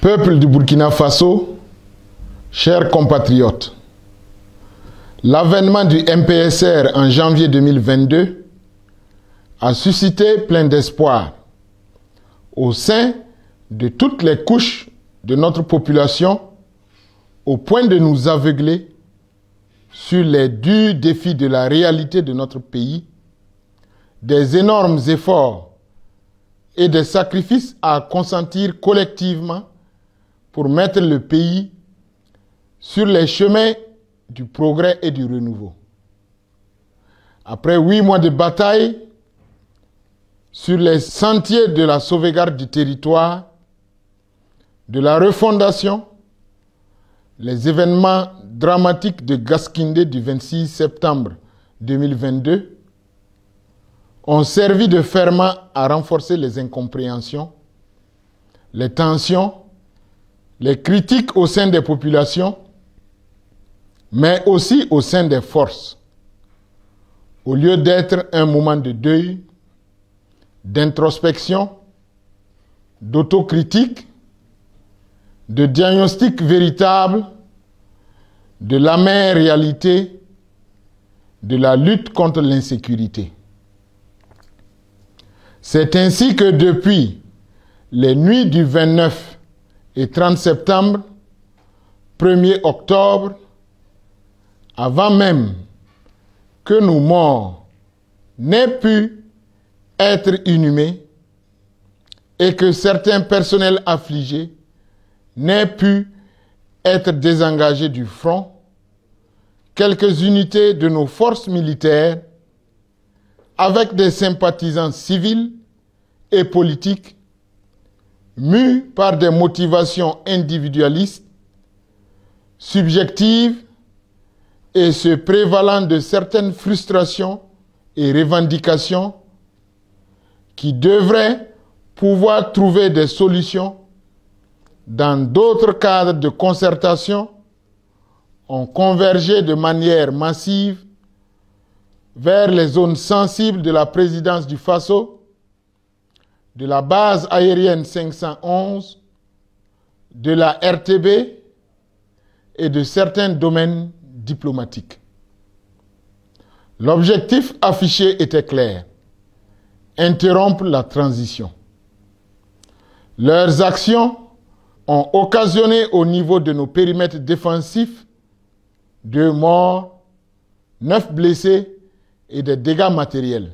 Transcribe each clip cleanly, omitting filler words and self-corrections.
Peuple du Burkina Faso, chers compatriotes, l'avènement du MPSR en janvier 2022 a suscité plein d'espoir au sein de toutes les couches de notre population au point de nous aveugler sur les durs défis de la réalité de notre pays, des énormes efforts et des sacrifices à consentir collectivement pour mettre le pays sur les chemins du progrès et du renouveau. Après 8 mois de bataille sur les sentiers de la sauvegarde du territoire, de la refondation, les événements dramatiques de Gaskindé du 26 septembre 2022 ont servi de ferment à renforcer les incompréhensions, les tensions, les critiques au sein des populations, mais aussi au sein des forces, au lieu d'être un moment de deuil, d'introspection, d'autocritique, de diagnostic véritable de l'amère réalité de la lutte contre l'insécurité. C'est ainsi que depuis les nuits du 29 et 30 septembre, 1er octobre, avant même que nos morts n'aient pu être inhumés et que certains personnels affligés n'aient pu être désengagés du front, quelques unités de nos forces militaires, avec des sympathisants civils et politiques, mus par des motivations individualistes, subjectives et se prévalant de certaines frustrations et revendications qui devraient pouvoir trouver des solutions dans d'autres cadres de concertation, ont convergé de manière massive vers les zones sensibles de la présidence du Faso, de la base aérienne 511, de la RTB et de certains domaines diplomatiques. L'objectif affiché était clair: interrompre la transition. Leurs actions ont occasionné au niveau de nos périmètres défensifs 2 morts, 9 blessés et des dégâts matériels.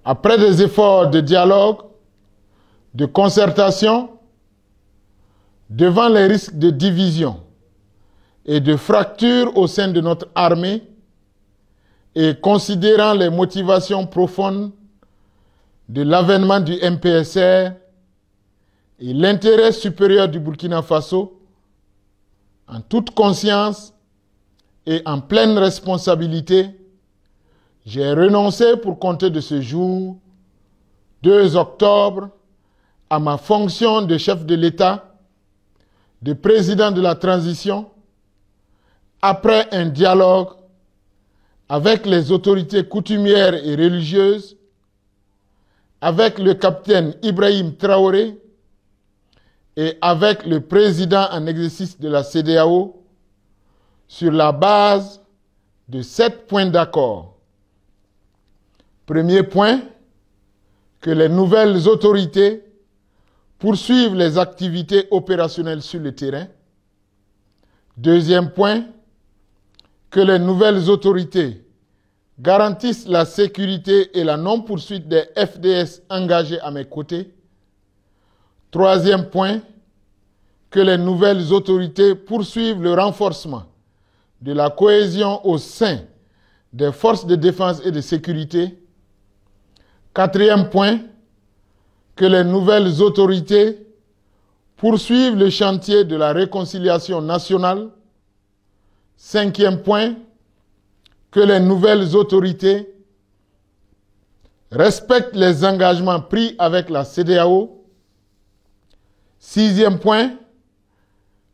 Après des efforts de dialogue, de concertation, devant les risques de division et de fracture au sein de notre armée, et considérant les motivations profondes de l'avènement du MPSR et l'intérêt supérieur du Burkina Faso, en toute conscience et en pleine responsabilité, j'ai renoncé pour compter de ce jour, 2 octobre, à ma fonction de chef de l'État, de président de la transition, après un dialogue avec les autorités coutumières et religieuses, avec le capitaine Ibrahim Traoré et avec le président en exercice de la CEDEAO, sur la base de 7 points d'accord. Premier point, que les nouvelles autorités poursuivent les activités opérationnelles sur le terrain. Deuxième point, que les nouvelles autorités garantissent la sécurité et la non-poursuite des FDS engagés à mes côtés. Troisième point, que les nouvelles autorités poursuivent le renforcement de la cohésion au sein des forces de défense et de sécurité. Quatrième point, que les nouvelles autorités poursuivent le chantier de la réconciliation nationale. Cinquième point, que les nouvelles autorités respectent les engagements pris avec la CEDEAO. Sixième point,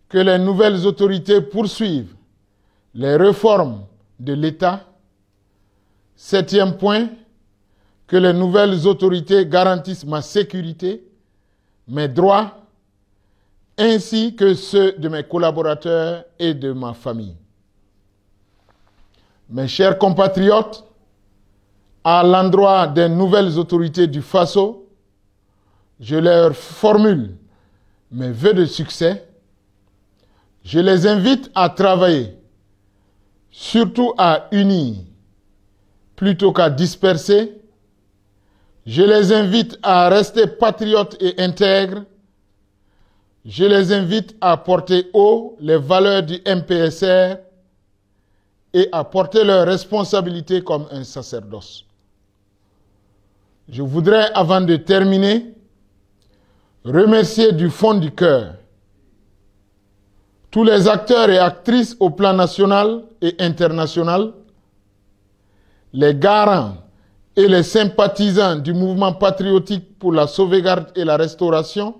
que les nouvelles autorités poursuivent les réformes de l'État. Septième point, que les nouvelles autorités garantissent ma sécurité, mes droits ainsi que ceux de mes collaborateurs et de ma famille. Mes chers compatriotes, à l'endroit des nouvelles autorités du Faso, je leur formule mes vœux de succès. Je les invite à travailler, surtout à unir, plutôt qu'à disperser. Je les invite à rester patriotes et intègres. Je les invite à porter haut les valeurs du MPSR et à porter leurs responsabilités comme un sacerdoce. Je voudrais, avant de terminer, remercier du fond du cœur tous les acteurs et actrices au plan national et international, les garants et les sympathisants du mouvement patriotique pour la sauvegarde et la restauration,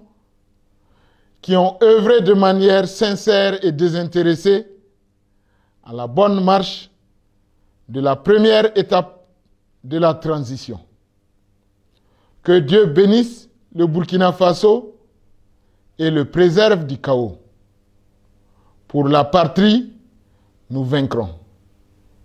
qui ont œuvré de manière sincère et désintéressée à la bonne marche de la première étape de la transition. Que Dieu bénisse le Burkina Faso et le préserve du chaos. Pour la patrie, nous vaincrons.